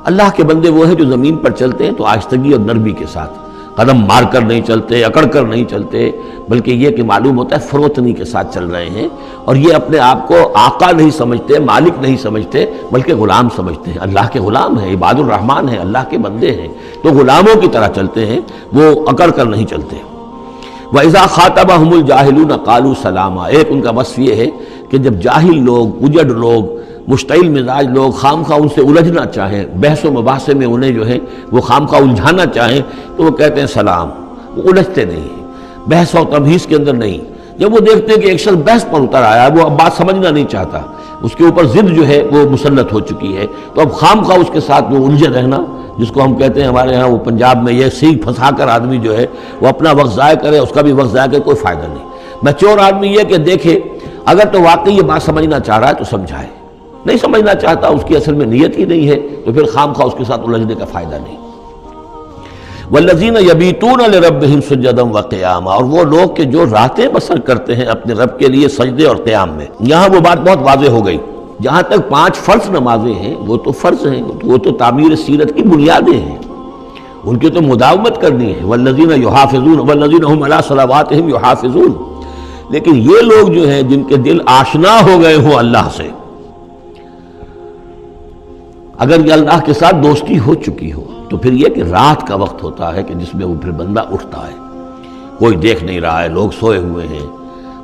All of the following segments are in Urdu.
اللہ کے بندے وہ ہیں جو زمین پر چلتے ہیں تو آہستگی اور نرمی کے ساتھ، قدم مار کر نہیں چلتے، اکڑ کر نہیں چلتے، بلکہ یہ کہ معلوم ہوتا ہے فروتنی کے ساتھ چل رہے ہیں، اور یہ اپنے آپ کو آقا نہیں سمجھتے، مالک نہیں سمجھتے، بلکہ غلام سمجھتے ہیں۔ اللہ کے غلام ہیں، عباد الرحمن ہیں، اللہ کے بندے ہیں، تو غلاموں کی طرح چلتے ہیں، وہ اکڑ کر نہیں چلتے۔ وَإِذَا خَاطَبَهُمُ الْجَاهِلُونَ قَالُوا سَلَامًا، ایک ان کا وصف یہ ہے کہ جب جاہل لوگ، اجڑ لوگ، مشتعل مزاج لوگ خام خواہ ان سے الجھنا چاہیں، بحث و مباحثے میں انہیں جو ہے وہ خام خواہ الجھانا چاہیں، تو وہ کہتے ہیں سلام، وہ الجھتے نہیں ہیں، بحث و تمہیز کے اندر نہیں۔ جب وہ دیکھتے ہیں کہ ایک شخص بحث پر اتر آیا، وہ اب بات سمجھنا نہیں چاہتا، اس کے اوپر ضد جو ہے وہ مسلط ہو چکی ہے، تو اب خام خواہ اس کے ساتھ وہ الجھے رہنا، جس کو ہم کہتے ہیں ہمارے ہاں وہ پنجاب میں یہ سینگ پھنسا کر آدمی جو ہے وہ اپنا وقت ضائع کرے، اس کا بھی وقت ضائع کرے، کوئی فائدہ نہیں۔ میچور آدمی یہ کہ دیکھے اگر تو واقعی یہ بات سمجھنا چاہ رہا ہے تو سمجھائے، نہیں سمجھنا چاہتا، اس کی اصل میں نیت ہی نہیں ہے، تو پھر خام خواہ اس کے ساتھ الجھنے کا فائدہ نہیں۔ والذین یبیتون لربہم سجدا وقیاما، اور وہ لوگ کہ جو راتیں بسر کرتے ہیں اپنے رب کے لیے سجدے اور قیام میں۔ یہاں وہ بات بہت واضح ہو گئی، جہاں تک 5 فرض نمازیں ہیں وہ تو فرض ہیں، وہ تو تعمیر سیرت کی بنیادیں ہیں، ان کی تو مداومت کرنی ہے۔ والذین یحافظون والذین هم علی صلواتہم یحافظون، لیکن یہ لوگ جو ہیں جن کے دل آشنا ہو گئے ہوں اللہ سے، اگر یہ اللہ کے ساتھ دوستی ہو چکی ہو، تو پھر یہ کہ رات کا وقت ہوتا ہے کہ جس میں وہ پھر بندہ اٹھتا ہے، کوئی دیکھ نہیں رہا ہے، لوگ سوئے ہوئے ہیں،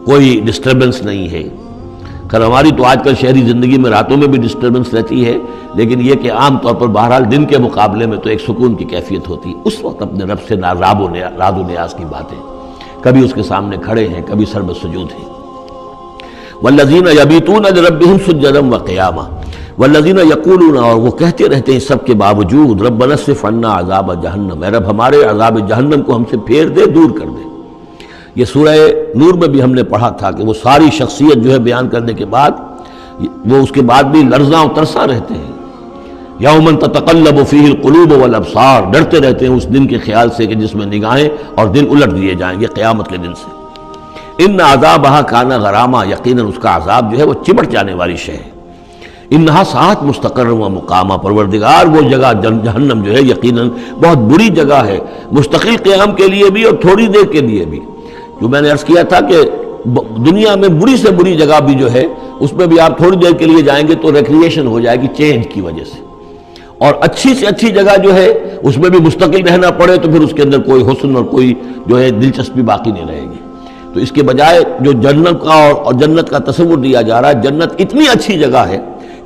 کوئی ڈسٹربنس نہیں ہے۔ خیر ہماری تو آج کل شہری زندگی میں راتوں میں بھی ڈسٹربنس رہتی ہے، لیکن یہ کہ عام طور پر بہرحال دن کے مقابلے میں تو ایک سکون کی کیفیت ہوتی ہے، اس وقت اپنے رب سے راز و نیاز کی باتیں، کبھی اس کے سامنے کھڑے ہیں، کبھی سر بسجود ہیں۔ والذین یبیتون لربہم سجدا وقیاما والذین یقولون، اور وہ کہتے رہتے ہیں سب کے باوجود، ربنا اصرف عنا عذاب جہنم، اے رب ہمارے عذاب جہنم کو ہم سے پھیر دے، دور کر دے۔ یہ سورہ نور میں بھی ہم نے پڑھا تھا کہ وہ ساری شخصیت جو ہے بیان کرنے کے بعد وہ اس کے بعد بھی لرزاں و ترساں رہتے ہیں۔ یوما تتقلب فیہ القلوب والابصار، ڈرتے رہتے ہیں اس دن کے خیال سے کہ جس میں نگاہیں اور دل الٹ دیے جائیں گے قیامت کے دن سے۔ ان عذابہا کان غراما، یقیناً اس کا عذاب جو ہے وہ چمٹ جانے والی شے ہے۔ انہا ساعت مستقر و مقامہ، پروردگار وہ جگہ جہنم جو ہے یقیناً بہت بری جگہ ہے، مستقل قیام کے لیے بھی اور تھوڑی دیر کے لیے بھی۔ جو میں نے عرض کیا تھا کہ دنیا میں بری سے بری جگہ بھی جو ہے اس میں بھی آپ تھوڑی دیر کے لیے جائیں گے تو ریکریشن ہو جائے گی چینج کی وجہ سے، اور اچھی سے اچھی جگہ جو ہے اس میں بھی مستقل رہنا پڑے تو پھر اس کے اندر کوئی حسن اور کوئی جو ہے دلچسپی باقی نہیں رہے گی۔ تو اس کے بجائے جو جنت کا اور جنت کا تصور دیا جا رہا ہے، جنت اتنی اچھی جگہ ہے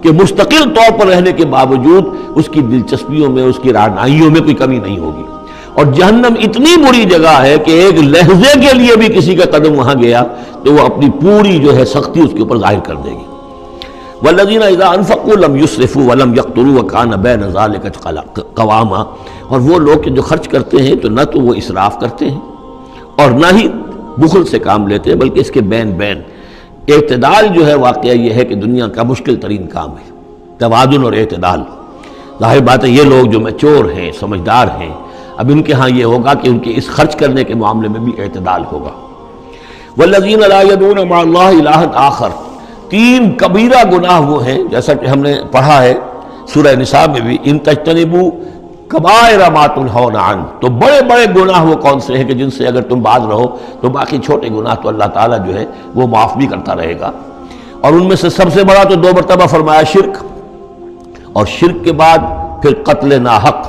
کہ مستقل طور پر رہنے کے باوجود اس کی دلچسپیوں میں، اس کی رعنائیوں میں کوئی کمی نہیں ہوگی، اور جہنم اتنی بری جگہ ہے کہ ایک لحظے کے لیے بھی کسی کا قدم وہاں گیا تو وہ اپنی پوری جو ہے سختی اس کے اوپر ظاہر کر دے گی۔ والذین اذا انفقوا لم یسرفوا ولم یقتروا وکان بین ذلک قواما، اور وہ لوگ کہ جو خرچ کرتے ہیں تو نہ تو وہ اسراف کرتے ہیں اور نہ ہی بخل سے کام لیتے ہیں، بلکہ اس کے بین اعتدال جو ہے واقعہ یہ ہے کہ دنیا کا مشکل ترین کام ہے، توازن اور اعتدال۔ ظاہر بات ہے یہ لوگ جو میچور ہیں، سمجھدار ہیں، اب ان کے ہاں یہ ہوگا کہ ان کے اس خرچ کرنے کے معاملے میں بھی اعتدال ہوگا۔ والذین لا یدعون مع اللہ الہا آخر، 3 کبیرہ گناہ وہ ہیں جیسا کہ ہم نے پڑھا ہے سورہ نساء میں بھی، ان تجتنبوا کبائر ما تنہون عنہ، تو بڑے بڑے گناہ وہ کون سے ہیں کہ جن سے اگر تم باز رہو تو باقی چھوٹے گناہ تو اللہ تعالیٰ جو ہے وہ معاف بھی کرتا رہے گا۔ اور ان میں سے سب سے بڑا تو 2 مرتبہ فرمایا شرک، اور شرک کے بعد پھر قتل ناحق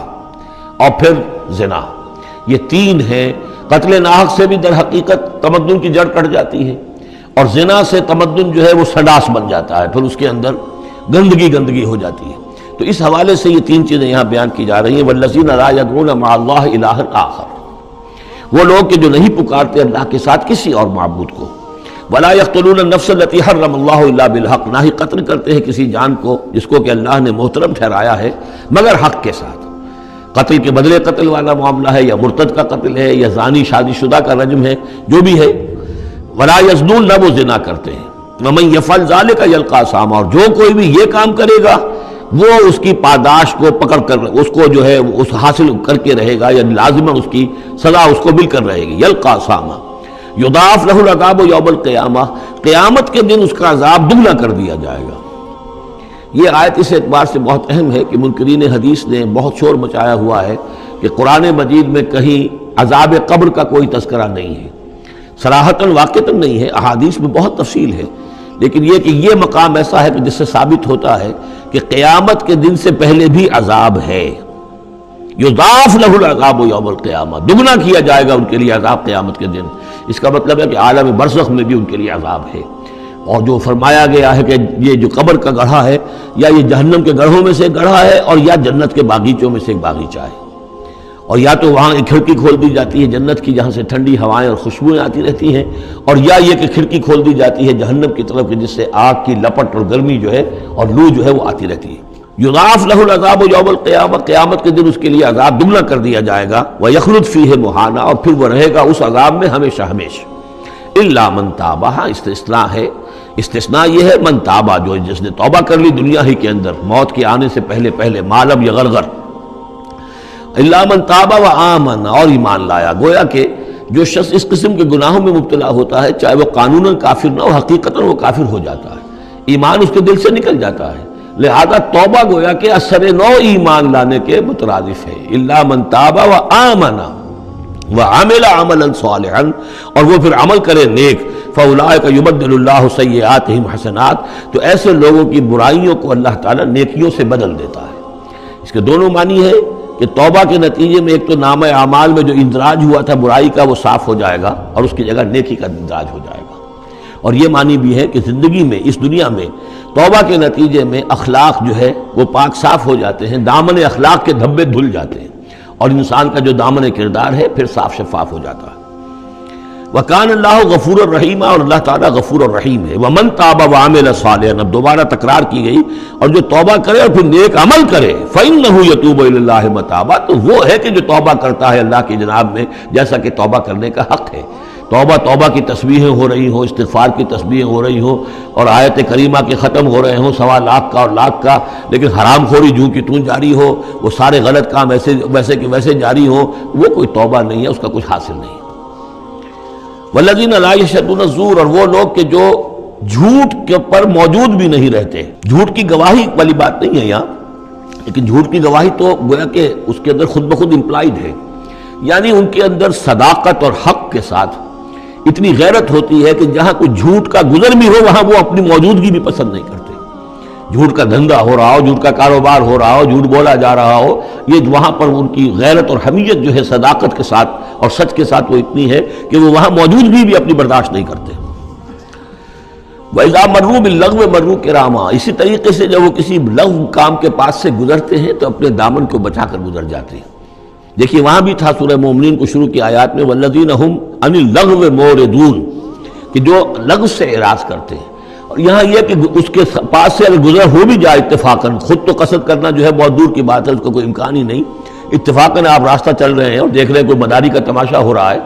اور پھر زنا، یہ 3 ہیں۔ قتل ناحق سے بھی در حقیقت تمدن کی جڑ کٹ جاتی ہے، اور زنا سے تمدن جو ہے وہ سڈاس بن جاتا ہے، پھر اس کے اندر گندگی ہو جاتی ہے۔ تو اس حوالے سے یہ 3 چیزیں یہاں بیان کی جا رہی ہیں۔ والذین لا یدعون مع اللہ الہا آخر، وہ لوگ کہ جو نہیں پکارتے اللہ کے ساتھ کسی اور معبود کو۔ ولا یقتلون النفس التي حرم اللہ الا بالحق، نہ ہی قتل کرتے ہیں کسی جان کو جس کو کہ اللہ نے محترم ٹھہرایا ہے مگر حق کے ساتھ۔ قتل کے بدلے قتل والا معاملہ ہے، یا مرتد کا قتل ہے، یا زانی شادی شدہ کا رجم ہے، جو بھی ہے۔ ولا یزنون، نہ وہ زنا کرتے ہیں۔ ومن یفعل ذلک یلقى اثاما، اور جو کوئی بھی یہ کام کرے گا وہ اس کی پاداش کو پکڑ کر اس کو جو ہے اس حاصل کر کے رہے گا، یعنی لازماً اس کی سزا اس کو مل کر رہے گی۔ یلقى اثاما یضاعف له العذاب یوم القیامہ، قیامت کے دن اس کا عذاب دگنا کر دیا جائے گا۔ یہ آیت اس اعتبار سے بہت اہم ہے کہ منکرین حدیث نے بہت شور مچایا ہوا ہے کہ قرآن مجید میں کہیں عذاب قبر کا کوئی تذکرہ نہیں ہے، صراحتاً واقعتاً نہیں ہے، احادیث میں بہت تفصیل ہے، لیکن یہ کہ یہ مقام ایسا ہے کہ جس سے ثابت ہوتا ہے کہ قیامت کے دن سے پہلے بھی عذاب ہے۔ یضاعف لہ العذاب یوم القیامہ، دگنا کیا جائے گا ان کے لیے عذاب قیامت کے دن۔ اس کا مطلب ہے کہ عالم برزخ میں بھی ان کے لیے عذاب ہے۔ اور جو فرمایا گیا ہے کہ یہ جو قبر کا گڑھا ہے یا یہ جہنم کے گڑھوں میں سے ایک گڑھا ہے اور یا جنت کے باغیچوں میں سے ایک باغیچہ ہے، اور یا تو وہاں ایک کھڑکی کھول دی جاتی ہے جنت کی جہاں سے ٹھنڈی ہوائیں اور خوشبوئیں آتی رہتی ہیں، اور یا یہ کہ کھڑکی کھول دی جاتی ہے جہنم کی طرف جس سے آگ کی لپٹ اور گرمی جو ہے اور لو جو ہے وہ آتی رہتی ہے۔ یضاعف لہ العذاب یوم القیامہ، قیامت کے دن اس کے لیے عذاب دگنا کر دیا جائے گا، ویخلد فیہ مہانا، اور پھر وہ رہے گا اس عذاب میں ہمیشہ ہمیشہ۔ الا من تاب، استثناء ہے، استثناء یہ ہے من تابہ، جو جس نے توبہ کر لی دنیا ہی کے اندر موت کے آنے سے پہلے ما لم یغرغر، الا من تابہ وآمن، اور ایمان لایا۔ گویا کہ جو شخص اس قسم کے گناہوں میں مبتلا ہوتا ہے چاہے وہ قانوناً کافر نہ ہو، حقیقتاً وہ کافر ہو جاتا ہے، ایمان اس کے دل سے نکل جاتا ہے، لہذا توبہ گویا کہ اثر نو ایمان لانے کے مترادف ہے۔ الا من تاب وآمن وعمل عملا صالحا، اور وہ پھر عمل کرے نیک، فاولئک یبدل اللہ سیئاتہم حسنات، تو ایسے لوگوں کی برائیوں کو اللہ تعالیٰ نیکیوں سے بدل دیتا ہے۔ اس کے دونوں معنی ہے کہ توبہ کے نتیجے میں ایک تو نامہ اعمال میں جو اندراج ہوا تھا برائی کا وہ صاف ہو جائے گا اور اس کی جگہ نیکی کا اندراج ہو جائے گا، اور یہ معنی بھی ہے کہ زندگی میں اس دنیا میں توبہ کے نتیجے میں اخلاق جو ہے وہ پاک صاف ہو جاتے ہیں، دامن اخلاق کے دھبے دھل جاتے ہیں، اور انسان کا جو دامن کردار ہے پھر صاف شفاف ہو جاتا ہے۔ وَكَانَ اللَّهُ غَفُورًا رَحِيمًا، اور اللہ تعالیٰ غفور الرحیم ہے۔ وَمَن تَابَ وَعَمِلَ صَالِحًا، اب دوبارہ تکرار کی گئی، اور جو توبہ کرے اور پھر نیک عمل کرے، فَإِنَّهُ يَتُوبُ إِلَى اللَّهِ مَتَابًا، تو وہ ہے کہ جو توبہ کرتا ہے اللہ کی جناب میں جیسا کہ توبہ کرنے کا حق ہے۔ توبہ کی تسبیحیں ہو رہی ہوں، استغفار کی تسبیحیں ہو رہی ہوں، اور آیت کریمہ کے ختم ہو رہے ہوں 1.25 لاکھ کا اور لاکھ کا، لیکن حرام خوری جو کی توں جاری ہو، وہ سارے غلط کام ویسے کہ ویسے جاری ہوں، وہ کوئی توبہ نہیں ہے، اس کا کچھ حاصل نہیں۔ والذین لا یشهدون الزور، اور وہ لوگ کہ جو جھوٹ کے پر موجود بھی نہیں رہتے۔ جھوٹ کی گواہی والی بات نہیں ہے یہاں، لیکن جھوٹ کی گواہی تو گویا کہ اس کے اندر خود بخود امپلائڈ ہے، یعنی ان کے اندر صداقت اور حق کے ساتھ اتنی غیرت ہوتی ہے کہ جہاں کوئی جھوٹ کا گزر بھی ہو وہاں وہ اپنی موجودگی بھی پسند نہیں کرتے۔ جھوٹ کا دھندا ہو رہا ہو، جھوٹ کا کاروبار ہو رہا ہو، جھوٹ بولا جا رہا ہو، یہ وہاں پر ان کی غیرت اور حمیت جو ہے صداقت کے ساتھ اور سچ کے ساتھ وہ اتنی ہے کہ وہ وہاں موجودگی بھی اپنی برداشت نہیں کرتے۔ وَإِذَا مَرُّوا بِاللَّغْوِ مَرُّوا كِرَامًا، اسی طریقے سے جب وہ کسی لغو کام کے پاس سے گزرتے ہیں تو اپنے دامن کو بچا کر گزر جاتے ہیں۔ دیکھیے وہاں بھی تھا سورہ مومنین کو شروع کی آیات میں وَالَّذِينَ هُمْ عَنِ اللَّغْوِ مُعْرِضُونَ، کہ جو لغو سے اعراض کرتے ہیں، اور یہاں یہ کہ اس کے پاس سے اگر گزر ہو بھی جائے اتفاقاً، خود تو قصد کرنا جو ہے بہت دور کی بات ہے، اس کا کوئی امکان ہی نہیں، اتفاقاً آپ راستہ چل رہے ہیں اور دیکھ رہے ہیں کوئی مداری کا تماشا ہو رہا ہے،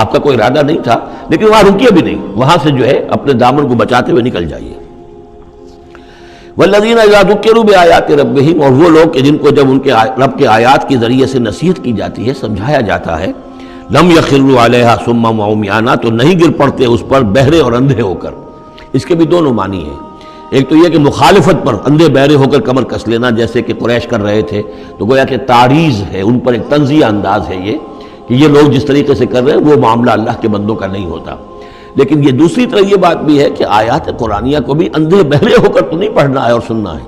آپ کا کوئی ارادہ نہیں تھا، لیکن وہاں رکیے بھی نہیں، وہاں سے جو ہے اپنے دامن کو بچاتے ہوئے نکل جائیے۔ والذین اذا ذکروا بآیات ربہم، اور وہ لوگ کہ جن کو جب ان کے رب کے آیات کے ذریعے سے نصیحت کی جاتی ہے، سمجھایا جاتا ہے، لم یخروا علیہا صما وعمیانا، تو نہیں گر پڑتے اس پر بہرے اور اندھے ہو کر۔ اس کے بھی دونوں معنی ہیں، ایک تو یہ کہ مخالفت پر اندھے بہرے ہو کر کمر کس لینا جیسے کہ قریش کر رہے تھے، تو گویا کہ تعریض ہے، ان پر ایک تنزیہ انداز ہے یہ کہ یہ لوگ جس طریقے سے کر رہے ہیں وہ معاملہ اللہ کے بندوں کا نہیں ہوتا۔ لیکن یہ دوسری طرف یہ بات بھی ہے کہ آیات قرآنیہ کو بھی اندھے بہرے ہو کر تو نہیں پڑھنا ہے اور سننا ہے،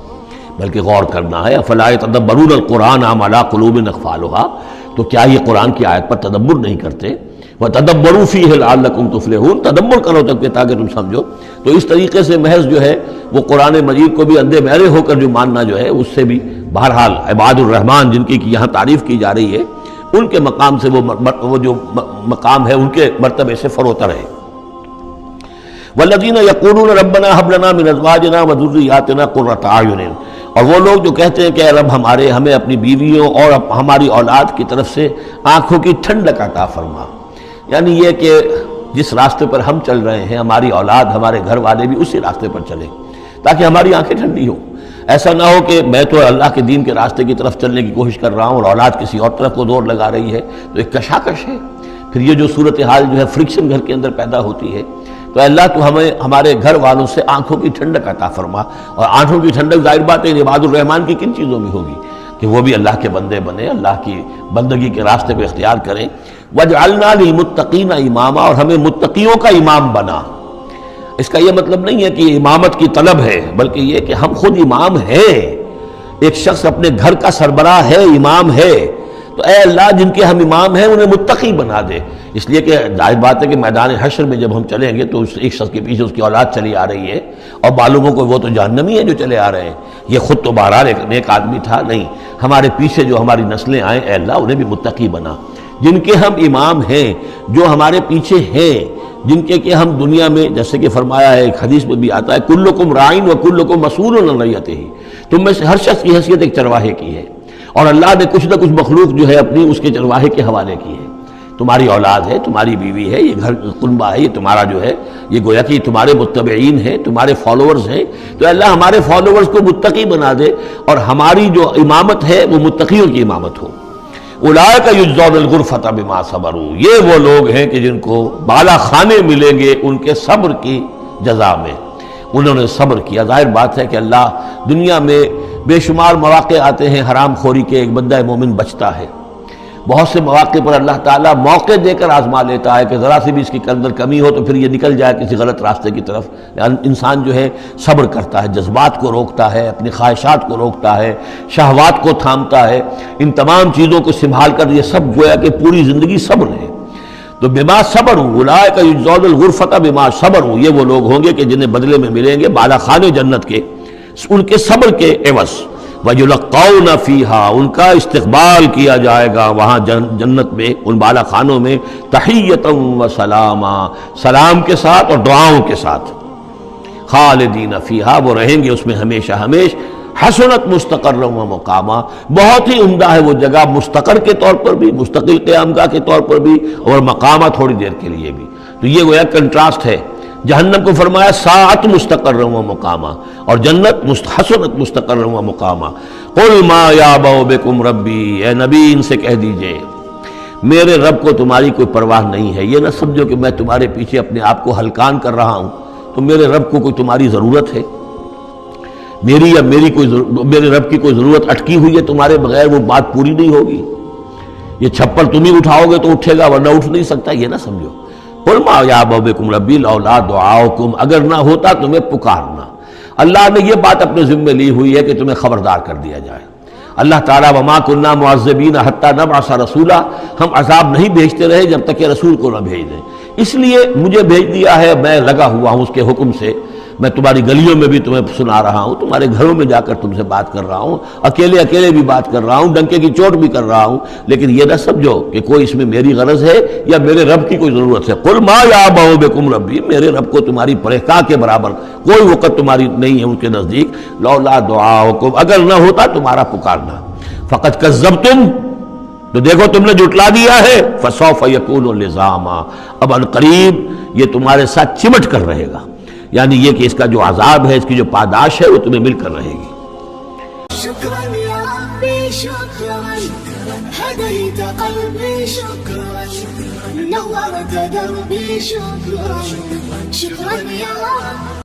بلکہ غور کرنا ہے۔ افلا یتدبرون القرآن ام علی قلوب اقفالها، تو کیا یہ قرآن کی آیت پر تدبر نہیں کرتے؟ وَتَدَبَّرُوا فِيهِ لَعَلَّكُمْ تُفْلِحُونَ، تدبر کرو تاکہ تم سمجھو۔ تو اس طریقے سے محض جو ہے وہ قرآن مجید کو بھی اندھے بہرے ہو کر جو ماننا جو ہے اس سے بھی بہرحال عباد الرحمن جن کی یہاں تعریف کی جا رہی ہے ان کے مقام سے وہ جو مقام ہے ان کے مرتبے سے فروتر ہے۔ وَالَّذِينَ يَقُولُونَ رَبَّنَا هَبْ لَنَا مِنْ أَزْوَاجِنَا وَذُرِّيَّاتِنَا قُرَّةَ أَعْيُنٍ، اور وہ لوگ جو کہتے ہیں کہ اے رب ہمیں اپنی بیویوں اور ہماری اولاد کی طرف سے آنکھوں کی ٹھنڈک عطا فرما، یعنی یہ کہ جس راستے پر ہم چل رہے ہیں ہماری اولاد ہمارے گھر والے بھی اسی راستے پر چلیں تاکہ ہماری آنکھیں ٹھنڈی ہوں۔ ایسا نہ ہو کہ میں تو اللہ کے دین کے راستے کی طرف چلنے کی کوشش کر رہا ہوں اور اولاد کسی اور طرف کو دور لگا رہی ہے، تو ایک کشاکش ہے۔ پھر یہ جو صورتحال جو ہے فرکشن گھر کے اندر پیدا ہوتی ہے، تو اللہ تو ہمیں ہمارے گھر والوں سے آنکھوں کی ٹھنڈک عطا فرما. اور آنکھوں کی ٹھنڈک ظاہر بات ہے عباد الرحمن کی کن چیزوں میں ہوگی کہ وہ بھی اللہ کے بندے بنے، اللہ کی بندگی کے راستے کو اختیار کریں. وَاجْعَلْنَا لِلْمُتَّقِينَ إِمَامًا، اور ہمیں متقیوں کا امام بنا. اس کا یہ مطلب نہیں ہے کہ امامت کی طلب ہے، بلکہ یہ کہ ہم خود امام ہیں. ایک شخص اپنے گھر کا سربراہ ہے، امام ہے، تو اے اللہ جن کے ہم امام ہیں انہیں متقی بنا دے. اس لیے کہ ظاہر بات ہے کہ میدان حشر میں جب ہم چلیں گے تو ایک شخص کے پیچھے اس کی اولاد چلی آ رہی ہے اور معلوم کو وہ تو جہنمی ہیں جو چلے آ رہے ہیں. یہ خود تو بہرحال ایک نیک آدمی تھا، نہیں، ہمارے پیچھے جو ہماری نسلیں آئیں اے اللہ انہیں بھی متقی بنا. جن کے ہم امام ہیں، جو ہمارے پیچھے ہیں، جن کے کہ ہم دنیا میں جیسے کہ فرمایا ہے ایک حدیث میں بھی آتا ہے کلکم راعٍ وکلکم مسئول عن رعیتہ، تم میں سے ہر شخص کی حیثیت ایک چرواہے کی ہے، اور اللہ نے کچھ نہ کچھ مخلوق جو ہے اپنی اس کے چرواہے کے حوالے کی ہے. تمہاری اولاد ہے، تمہاری بیوی ہے، یہ گھر کنبہ ہے، یہ تمہارا جو ہے یہ گویا کہ تمہارے متبعین ہیں، تمہارے فالوورز ہیں. تو اللہ ہمارے فالوورز کو متقی بنا دے اور ہماری جو امامت ہے وہ متقیوں کی امامت ہو. اولئک یجزون الغرفۃ بما صبروا، یہ وہ لوگ ہیں کہ جن کو بالا خانے ملیں گے ان کے صبر کی جزا میں. انہوں نے صبر کیا. ظاہر بات ہے کہ اللہ دنیا میں بے شمار مواقع آتے ہیں حرام خوری کے، ایک بندہ مومن بچتا ہے. بہت سے مواقع پر اللہ تعالیٰ موقع دے کر آزما لیتا ہے کہ ذرا سی بھی اس کی اندر کمی ہو تو پھر یہ نکل جائے کسی غلط راستے کی طرف. انسان جو ہے صبر کرتا ہے، جذبات کو روکتا ہے، اپنی خواہشات کو روکتا ہے، شہوات کو تھامتا ہے. ان تمام چیزوں کو سنبھال کر یہ سب گویا کہ پوری زندگی صبر ہے. تو بما صبروا اولئک یجزون الغرفۃ بما صبروا، یہ وہ لوگ ہوں گے کہ جنہیں بدلے میں ملیں گے بالا خانے جنت کے ان کے صبر کے عوض. وَيُلَقَّوْنَ فِيهَا، ان کا استقبال کیا جائے گا وہاں جنت میں، ان بالا خانوں میں، تحیۃ وسلاما، سلام کے ساتھ اور دعاؤں کے ساتھ. خالدین فیہا، وہ رہیں گے اس میں ہمیشہ ہمیش. حسنت مستقرا و مقاما، بہت ہی عمدہ ہے وہ جگہ، مستقر کے طور پر بھی، مستقل قیام گاہ کے طور پر بھی، اور مقامہ تھوڑی دیر کے لیے بھی. تو یہ گویا کنٹراسٹ ہے. جہنم کو فرمایا ساعت مستقر و مقامہ، اور جنت حسنت مستقر و مقامہ. قل ما یعبأ بکم ربی، اے نبی ان سے کہہ دیجئے میرے رب کو تمہاری کوئی پرواہ نہیں ہے. یہ نہ سمجھو کہ میں تمہارے پیچھے اپنے آپ کو ہلکان کر رہا ہوں. تو میرے رب کو کوئی تمہاری ضرورت ہے؟ میری یا میرے رب کی کوئی ضرورت اٹکی ہوئی ہے تمہارے بغیر؟ وہ بات پوری نہیں ہوگی. یہ چھپر تم ہی اٹھاؤ گے تو اٹھے گا، ورنہ اٹھ نہیں سکتا. یہ نہ سمجھو. قل ما یعبأ بکم ربی لولا دعاؤکم، اگر نہ ہوتا تمہیں پکارنا. اللہ نے یہ بات اپنے ذمے لی ہوئی ہے کہ تمہیں خبردار کر دیا جائے. اللہ تعالیٰ وما کننا معذبین حتی نبعث رسولا، ہم عذاب نہیں بھیجتے رہے جب تک کہ رسول کو نہ بھیج دیں. اس لیے مجھے بھیج دیا ہے، میں لگا ہوا ہوں اس کے حکم سے. میں تمہاری گلیوں میں بھی تمہیں سنا رہا ہوں، تمہارے گھروں میں جا کر تم سے بات کر رہا ہوں، اکیلے اکیلے بھی بات کر رہا ہوں، ڈنکے کی چوٹ بھی کر رہا ہوں. لیکن یہ نہ سمجھو کہ کوئی اس میں میری غرض ہے یا میرے رب کی کوئی ضرورت ہے. قل ما یعبأ بکم ربی، میرے رب کو تمہاری پرہیزگاہ کے برابر کوئی وقت تمہاری نہیں ہے ان کے نزدیک. لولا دعاؤکم، اگر نہ ہوتا تمہارا پکارنا. فقد کذبتم، تو دیکھو تم نے جھٹلا دیا ہے. فسوف یکون لزاما، اب عنقریب یہ تمہارے ساتھ چمٹ کر رہے گا. یعنی یہ کہ اس کا جو عذاب ہے، اس کی جو پاداش ہے وہ تمہیں مل کر رہے گی. شکراً یا ربی شکراً، ہدیت قلبی شکراً، نورت دربی شکراً، شکراً یا